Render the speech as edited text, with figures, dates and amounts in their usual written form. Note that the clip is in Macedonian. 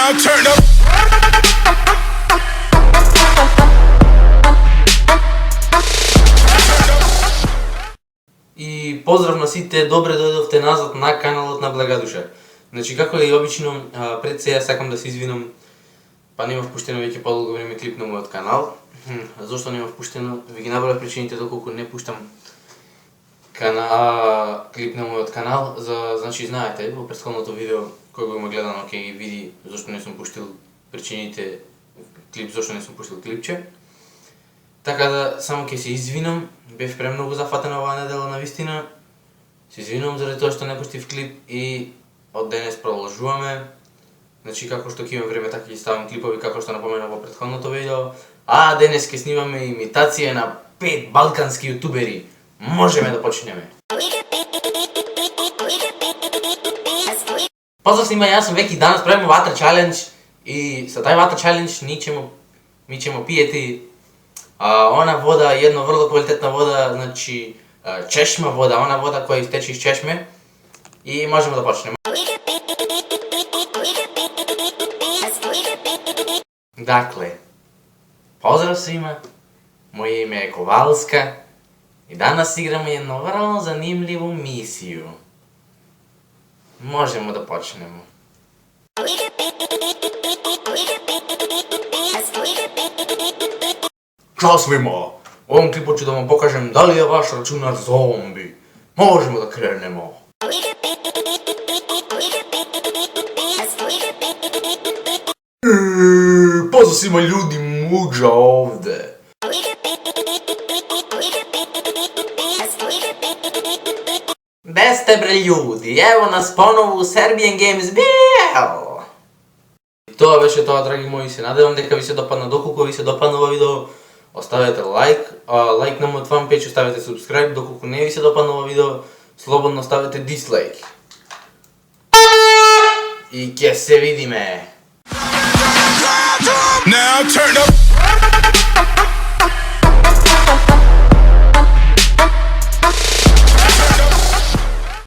Now turn up. И поздрав на сите, добре дојдовте назад на каналот на Благадуша. Значи, како и обично, пред сега сакам да се извинам, па немав пуштено веќе подолго време клип на мојот канал. Зошто немав пуштено? Ви ги набрав причините доколку не пуштам клип на мојот канал. Значи, знаете, во претходното видео кој го има гледано ќе ги види зошто не сум пуштил причините зошто не сум пуштил клипче. Така да, само ќе се извинам, бев премногу зафатен оваа недела навистина. Се извинувам заради тоа што не пуштив клип и од денес продолжуваме. Значи, како што ќе имам време, така ќе ставам клипови, како што напоменав во претходното видео. А денес ќе снимаме имитација на 5 балкански јутубери. Можеме да почнеме. Поздрав снима, јас сум веќе данас правиме ватер чалендж и со тај ватер чалендж ми ćemo пиети она вода, една врло квалитетна вода, значи чешма вода, она вода која истече из чешме и можеме да почнеме. Дакле, поздрав сима, моје име е Ковалска и данас играме една врло занимливу мисију. Можеме да почнеме. Чао свима! Во овом клипот ќе да вам покажем дали е ваш рачунар зомби. Можеме да кренемо. Поздрав свима људи, муџа овде. Де сте бре људи, ево нас поново у Serbian Games BL. Тоа беше тоа, драги мои, се надевам дека ви се допадна. Доколку ви се допадна ова видео, оставете лайк на мојот фан пејдж, оставете subscribe, доколку не ви се допадна ова видео, слободно оставете дислайк. И ќе се видиме. Now turn up.